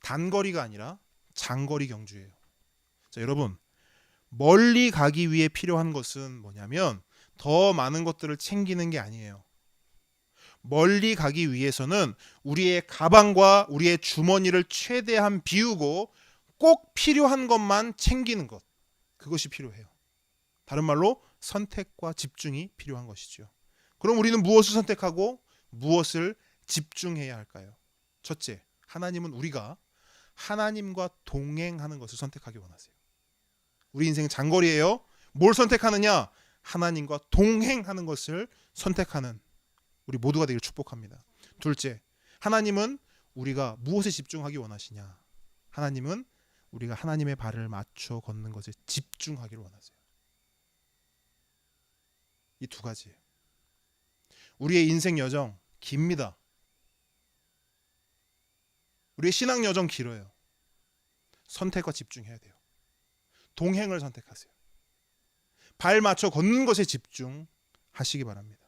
단거리가 아니라 장거리 경주예요. 자, 여러분, 멀리 가기 위해 필요한 것은 뭐냐면 더 많은 것들을 챙기는 게 아니에요. 멀리 가기 위해서는 우리의 가방과 우리의 주머니를 최대한 비우고 꼭 필요한 것만 챙기는 것, 그것이 필요해요. 다른 말로 선택과 집중이 필요한 것이죠. 그럼 우리는 무엇을 선택하고 무엇을 집중해야 할까요? 첫째, 하나님은 우리가 하나님과 동행하는 것을 선택하기 원하세요. 우리 인생은 장거리예요. 뭘 선택하느냐? 하나님과 동행하는 것을 선택하는 우리 모두가 되기를 축복합니다. 둘째, 하나님은 우리가 무엇에 집중하기 원하시냐? 하나님은 우리가 하나님의 발을 맞춰 걷는 것에 집중하기를 원하세요. 이 두 가지예요. 우리의 인생 여정 깁니다. 우리의 신앙 여정 길어요. 선택과 집중해야 돼요. 동행을 선택하세요. 발 맞춰 걷는 것에 집중하시기 바랍니다.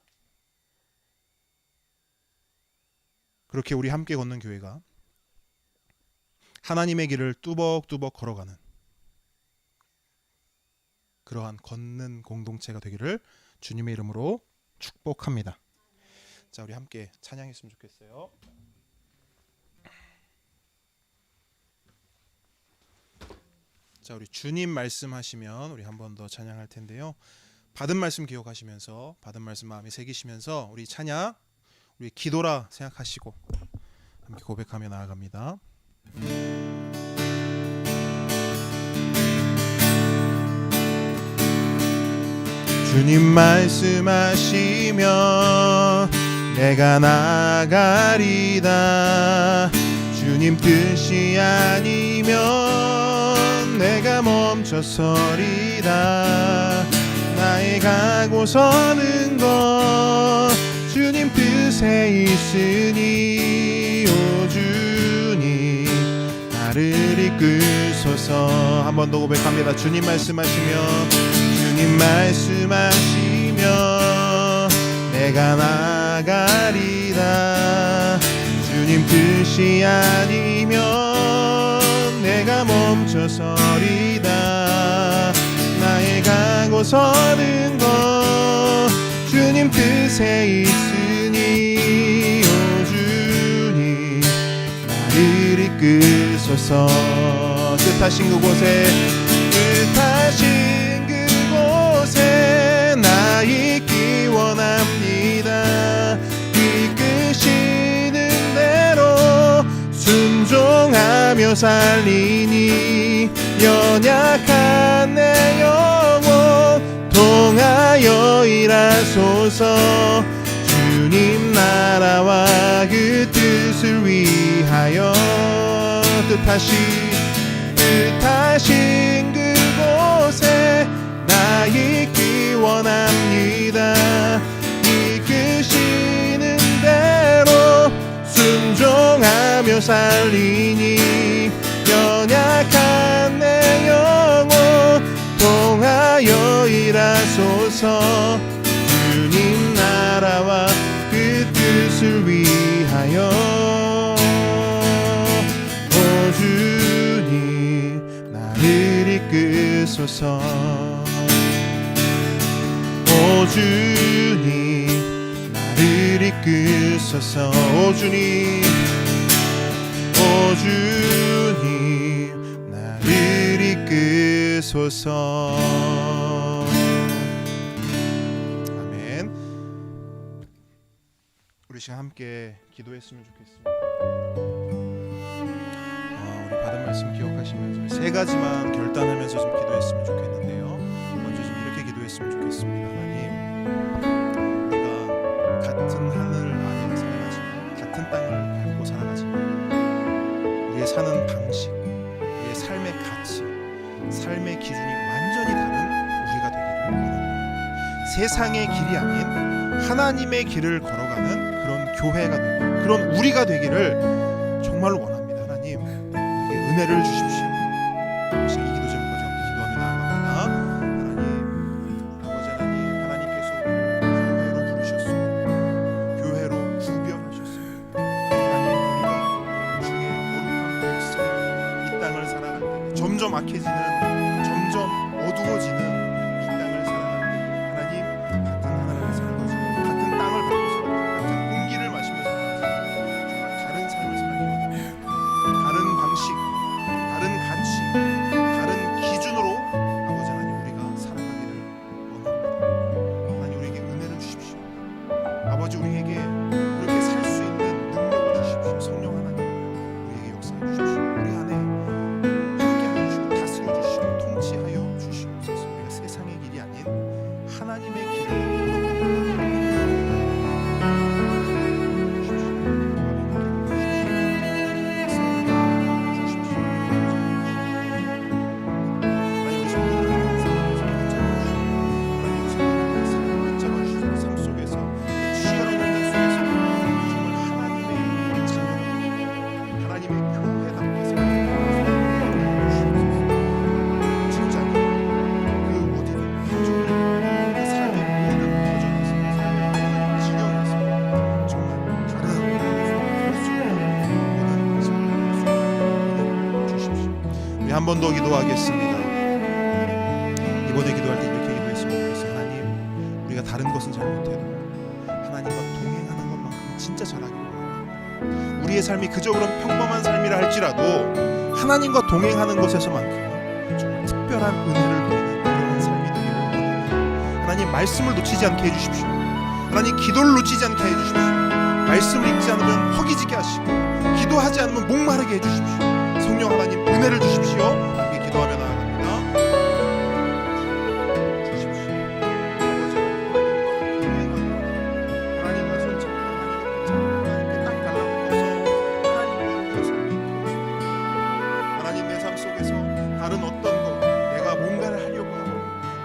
그렇게 우리 함께 걷는 교회가 하나님의 길을 뚜벅뚜벅 걸어가는 그러한 걷는 공동체가 되기를 주님의 이름으로 축복합니다. 자, 우리 함께 찬양했으면 좋겠어요. 자, 우리 주님 말씀하시면 우리 한 번 더 찬양할 텐데요. 받은 말씀 기억하시면서, 받은 말씀 마음에 새기시면서 우리 찬양, 우리 기도라 생각하시고 함께 고백하며 나아갑니다. 주님 말씀하시면 내가 나가리다. 주님 뜻이 아니면 내가 멈춰서리다. 나의 가고 서는 것 주님 뜻에 있으니, 오 주님 나를 이끄소서. 한 번 더 고백합니다. 주님 말씀하시면, 주님 말씀하시면 내가 나가리다. 주님 뜻이 아니면 내가 멈춰서리다. 나의 가고 서는 것 주님 뜻에 있으니, 오 주님 나를 이끄소서. 뜻하신 그곳에, 뜻하신 그곳에 나 있기 원합니다. 이끄시는 대로 순종하며 살리니, 연약한 내 영혼 통하여 일하소서. 주님 나라와 그 뜻을 위하여, 뜻하신 그곳에 나 있기 원합니다. 이끄시는 대로 순종하며 하여 살리니 연약한 내 영혼 통하여 일하소서. 주님 나라와 그 뜻을 위하여 오 주님 나를 이끄소서. 오 주님 나를 이끄소서. 오 주님 오 주님 나를 이끄소서. 아멘. 우리 시간 함께 기도했으면 좋겠습니다. 우리 받은 말씀 기억하시면서 세 가지만 결단하면서 좀 기도했으면 좋겠는데요. 먼저 좀 이렇게 기도했으면 좋겠습니다. 하나님, 우리가 같은 하늘 아래 살아가지만 같은 땅을 밟고 살아가지만 우리의 사는 방식, 우리의 삶의 가치, 삶의 기준이 완전히 다른 우리가 되기를 원합니다. 세상의 길이 아닌 하나님의 길을 걸어가는 그런 교회가 되고 그런 우리가 되기를 정말로 원합니다. 하나님, 우리에게 은혜를 주십시오. 혹시 이 기도 제목까지 함께 기도하며 나아갑니다. 하나님, 아버지 하나님, 하나님께서 교회로 부르셨습니다. 교회로 구별하셨습니다. 하나님, 우리가 주의 거룩한 백성이 이 땅을 살아갈 때 점점 악해지는, 점점 어두워지는 이 땅을 살아갈 때 하나님, 같은 하나님을 살아가지고 같은 땅을 밟고서 같은 공기를 마시면서 정말 다른 삶을 살기 원합니다. 다른 방식, 다른 가치, 다른 기준으로 아버지 하나님 우리가 살아가기를 원합니다. 하나님, 우리에게 은혜를 주십시오. 아버지, 우리에게 그렇게 살 수 있는 능력을 주십시오. 성령 하나님, 우리에게 역사해 주십시오. 우리 안에 함께하여 주시고 다스려 주시고 통치하여 주시옵소서. 우리가 세상의 길이 아닌 하나님의 길을 걸어가는 한 번 더 기도하겠습니다. 이번에 기도할 때 이렇게 기도했으면 좋겠어요. 하나님, 우리가 다른 것은 잘 못해도 하나님과 동행하는 것만큼은 진짜 잘하기를 원합니다. 우리의 삶이 그저 그런 평범한 삶이라 할지라도 하나님과 동행하는 것에서만큼은 정말 특별한 은혜를 누리는 그런 삶이 되기를 원합니다. 하나님, 말씀을 놓치지 않게 해주십시오. 하나님, 기도를 놓치지 않게 해주십시오. 말씀을 읽지 않으면 허기지게 하시고 기도하지 않으면 목마르게 해주십시오. 성령 하나님, 은혜를 주십시오. 함께 기도하며 나아갑니다. 주십시오. 하나님과 손잡고 하나님께 딱 달라붙어서 하나님과 삶이 하나님, 내 삶 속에서 다른 어떤 것, 내가 뭔가를 하려고 하고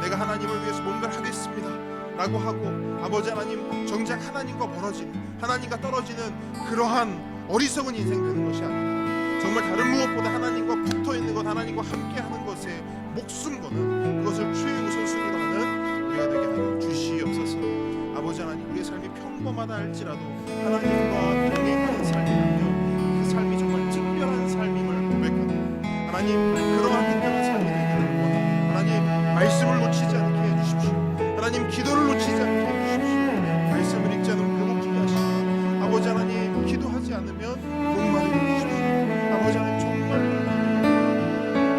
내가 하나님을 위해서 뭔가를 하겠습니다 라고 하고 아버지 하나님, 정작 하나님과 멀어지는, 하나님과 떨어지는 그러한 어리석은 인생 되는 것이 아니라 정말 다른 무엇보다 하나님과 붙어있는 것, 하나님과 함께하는 것에 목숨 거는, 그것을 최우선순위로 하는 우리가 되게 하여 주시옵소서. 아버지 하나님, 우리의 삶이 평범하다 할지라도 하나님과 동행하는 삶이라면 그 삶이 정말 특별한 삶임을 고백하는 하나님, 그러한 특별한 삶이 되기를 원합니다. 하나님, 말씀을 놓치지 않게 해주십시오. 하나님, 기도를 놓치지 않게 해주십시오. 말씀을 읽지 않으면 배고프게 하시고 아버지 하나님, 기도하지 않으면 목마르게 해주십시오. 아버지 하나님, 정말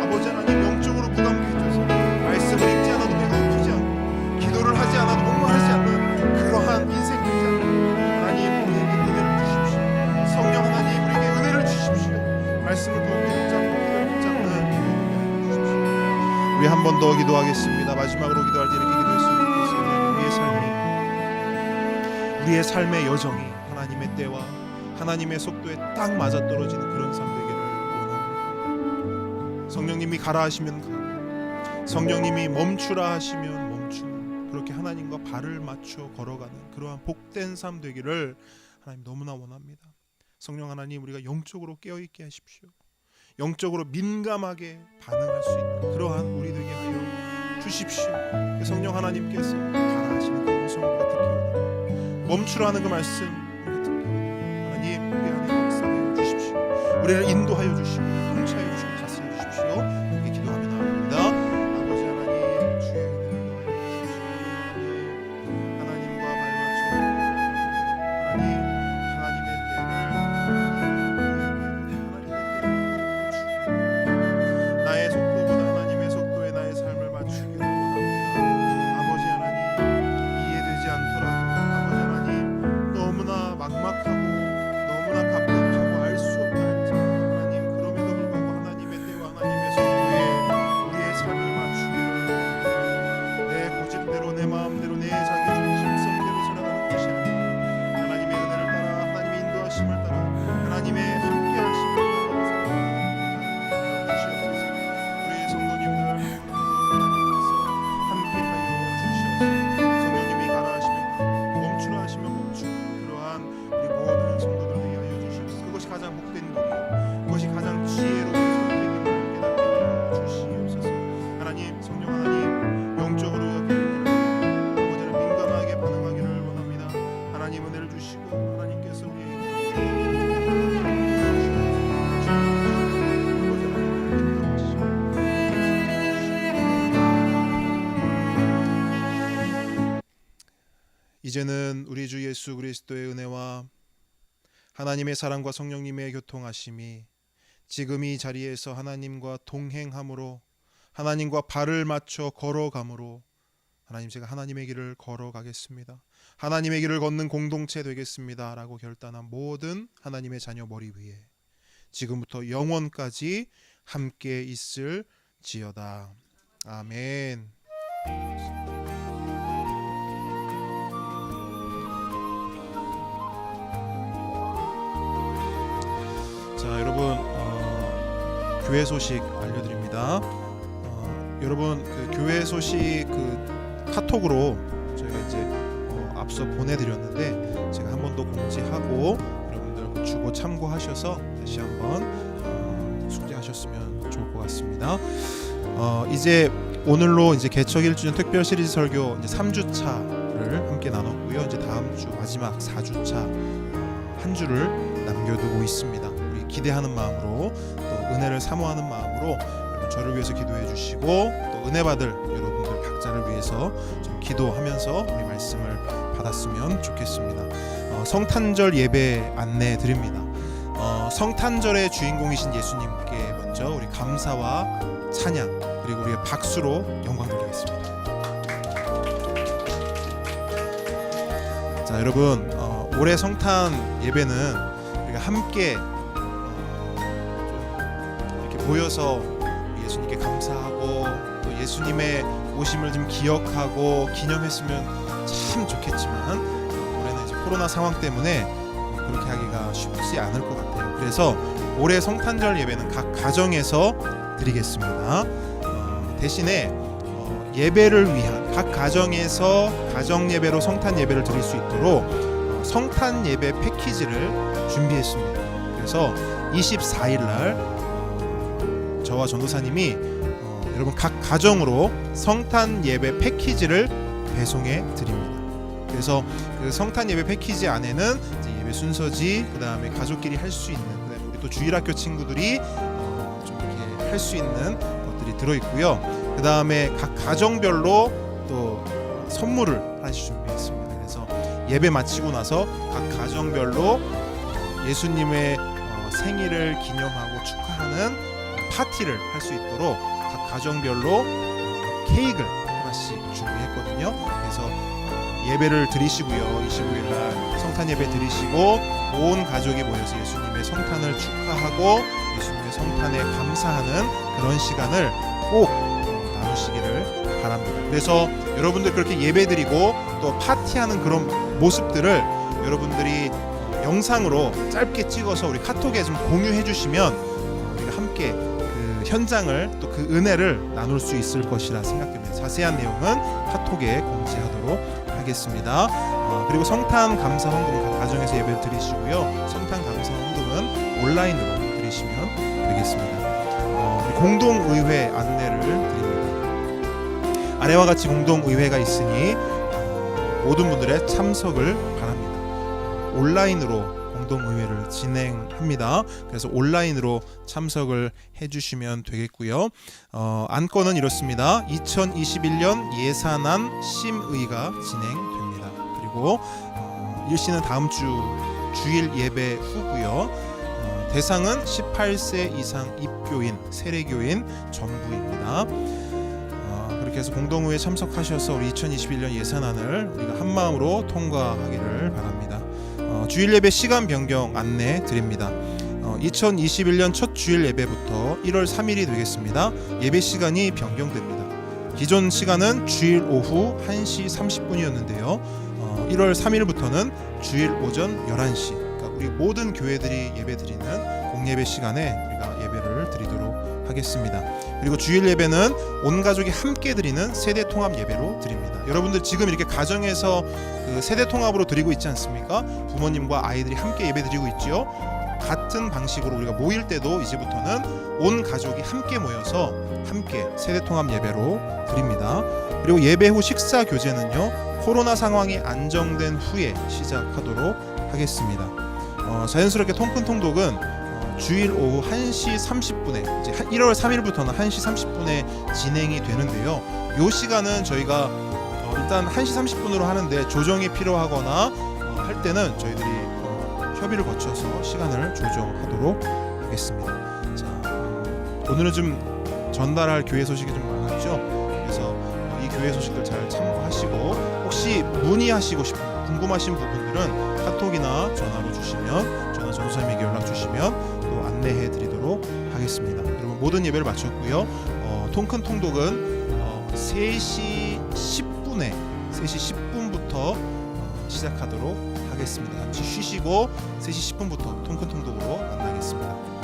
아버지 하나님, 영적으로 무감게 해줘서 말씀을 읽지 않아도 배고프지 않고 기도를 하지 않아도 목마르지 않는 그러한 인생 되지 않고 하나님, 우리에게 은혜를 주십시오. 성령 하나님, 우리에게 은혜를 주십시오. 말씀을 더욱더 붙잡고 기도를 붙잡는 은혜를 주십시오. 우리 한 번 더 기도하겠습니다. 마지막으로 기도할 때 이렇게 기도했으면 좋겠습니다. 우리의 삶의 여정이 하나님의 때와 하나님의 속도에 딱 맞아떨어지는 그런 삶 되기를 원합니다. 성령님이 가라 하시면 가고 성령님이 멈추라 하시면 멈추는, 그렇게 하나님과 발을 맞춰 걸어가는 그러한 복된 삶 되기를 하나님 너무나 원합니다. 성령 하나님, 우리가 영적으로 깨어있게 하십시오. 영적으로 민감하게 반응할 수 있는 그러한 우리 되게 하여 주십시오. 성령 하나님께서 가라 하시는 그 음성을 우리가 듣기 원합니다. 멈추라는 그 말씀 우리가 듣기 원합니다. 하나님, 우리 안에 역사하여 주십시오. 우리를 인도하여 주시고 통치하여 주시고 다스려 주십시오. 이렇게 기도하며 나아갑니다. 아버지 하나님, 주의 은혜를 더하여 주십시오. 하나님과 발맞춰 하나님의 때를 나의 속도보다 하나님의 속도에 나의 삶을 맞추기를 원합니다. 아버지 하나님, 이해되지 않더라도 아버지 하나님, 너무나 막막하고 너무나 갑갑하고 알 수 없다 할지라도 하나님, 그럼에도 불구하고 하나님의 때와 하나님의 속도에 우리의 삶을 맞추기를 내 고집대로 내 마음대로 내 자기 중심성대로 살아가는 것이 아니라 하나님의 은혜를 따라 하나님의 인도하심을 따라 하나님의 함께 하심을 따라 주시옵소서. 우리 성도님들 하나님께서 함께하여 주시옵소서. 성령님이 가라 하시면 멈추라 하시면 멈추고 그러한 우리 모든 성도들 되게 하여 주시옵소서. 그것이 가장 복된 길이요, 그것이 가장 지혜로운 선택임을 깨닫게 하여 주시옵소서. 하나님, 성령 하나님, 영적으로 아버지를 민감하게 반응하기를 원합니다. 하나님 은혜를 주시고 하나님께서 이제는 우리 주 예수 그리스도의 은혜와 하나님의 사랑과 성령님의 교통하심이 지금 이 자리에서 하나님과 동행함으로 하나님과 발을 맞춰 걸어감으로 하나님, 제가 하나님의 길을 걸어가겠습니다, 하나님의 길을 걷는 공동체 되겠습니다 라고 결단한 모든 하나님의 자녀 머리 위에 지금부터 영원까지 함께 있을지어다. 아멘. 자, 여러분, 교회 소식 알려드립니다. 여러분, 그 교회 소식 그 카톡으로 저희가 이제 앞서 보내드렸는데 제가 한 번 더 공지하고 여러분들 주보 참고하셔서 다시 한번 숙지하셨으면 좋을 것 같습니다. 이제 오늘로 이제 개척 1주년 특별 시리즈 설교 이제 3주차를 함께 나눴고요. 이제 다음 주 마지막 4주차 한 주를 남겨두고 있습니다. 우리 기대하는 마음으로 또 은혜를 사모하는 마음으로 저를 위해서 기도해 주시고 또 은혜 받을 여러분들 각자를 위해서 좀 기도하면서 우리 말씀을 받았으면 좋겠습니다. 성탄절 예배 안내 드립니다. 성탄절의 주인공이신 예수님께 먼저 우리 감사와 찬양 그리고 우리의 박수로 영광 드리겠습니다. 자, 여러분, 올해 성탄 예배는 우리가 함께 이렇게 모여서 예수님께 감사하고 또 예수님의 오심을 좀 기억하고 기념했으면 참 좋겠지만 올해는 이제 코로나 상황 때문에 그렇게 하기가 쉽지 않을 것 같아요. 그래서 올해 성탄절 예배는 각 가정에서 드리겠습니다. 대신에 예배를 위한 각 가정에서 가정 예배로 성탄 예배를 드릴 수 있도록 성탄 예배 패키지를 준비했습니다. 그래서 24일 날 저와 전도사님이 여러분 각 가정으로 성탄 예배 패키지를 배송해 드립니다. 그래서 그 성탄 예배 패키지 안에는 이제 예배 순서지, 그 다음에 가족끼리 할 수 있는, 그다음에 우리 또 주일학교 친구들이 좀 이렇게 할 수 있는 것들이 들어 있고요. 그 다음에 각 가정별로 또 선물을 하나씩 준비했습니다. 그래서 예배 마치고 나서 각 가정별로 예수님의 생일을 기념하고 축하하는 파티를 할 수 있도록 각 가정별로 케이크를 하나씩 준비했거든요. 그래서 예배를 드리시고요, 25일 날 성탄 예배 드리시고 온 가족이 모여서 예수님의 성탄을 축하하고 예수님의 성탄에 감사하는 그런 시간을 꼭 나누시기를 바랍니다. 그래서 여러분들 그렇게 예배 드리고 또 파티하는 그런 모습들을 여러분들이 영상으로 짧게 찍어서 우리 카톡에 좀 공유해 주시면 우리가 함께 그 현장을 또 그 은혜를 나눌 수 있을 것이라 생각됩니다. 자세한 내용은 카톡에 공지하도록 하겠습니다. 그리고 성탄 감사 헌금 각 가정에서 예배를 드리시고요. 성탄 감사 헌금 온라인으로 드리시면 되겠습니다. 우리 공동의회 안내를 드립니다. 아래와 같이 공동의회가 있으니 모든 분들의 참석을 바랍니다. 온라인으로 공동의회를 진행합니다. 그래서 온라인으로 참석을 해주시면 되겠고요. 안건은 이렇습니다. 2021년 예산안 심의가 진행됩니다. 그리고 일시는 다음 주 주일 예배 후고요. 대상은 18세 이상 입교인, 세례교인 전부입니다. 그렇게 해서 공동의회 참석하셔서 우리 2021년 예산안을 우리가 한마음으로 통과하기를 바랍니다. 주일 예배 시간 변경 안내 드립니다. 2021년 첫 주일 예배부터 1월 3일이 되겠습니다. 예배 시간이 변경됩니다. 기존 시간은 주일 오후 1시 30분이었는데요. 1월 3일부터는 주일 오전 11시, 그러니까 우리 모든 교회들이 예배드리는 공예배 시간에 우리가 예배를 드리도록 하겠습니다. 그리고 주일 예배는 온 가족이 함께 드리는 세대 통합 예배로 드립니다. 여러분들 지금 이렇게 가정에서 그 세대 통합으로 드리고 있지 않습니까? 부모님과 아이들이 함께 예배 드리고 있죠. 같은 방식으로 우리가 모일 때도 이제부터는 온 가족이 함께 모여서 함께 세대 통합 예배로 드립니다. 그리고 예배 후 식사 교제는요, 코로나 상황이 안정된 후에 시작하도록 하겠습니다. 자연스럽게 통큰 통독은 주일 오후 1시 30분에 이제 1월 3일부터는 1시 30분에 진행이 되는데요. 이 시간은 저희가 일단 1시 30분으로 하는데 조정이 필요하거나 할 때는 저희들이 협의를 거쳐서 시간을 조정하도록 하겠습니다. 자, 오늘은 좀 전달할 교회 소식이 좀 많았죠. 그래서 이 교회 소식들 잘 참고하시고 혹시 문의하시고 싶은 궁금하신 부분들은 카톡이나 전화로 주시면 전화 전도사님에게 연락 주시면 또 안내해 드리도록 하겠습니다. 여러분 모든 예배를 마쳤고요. 통큰 통독은 3시 10분부터 시작하도록 하겠습니다. 잠시 쉬시고 3시 10분부터 통큰 통독으로 만나겠습니다.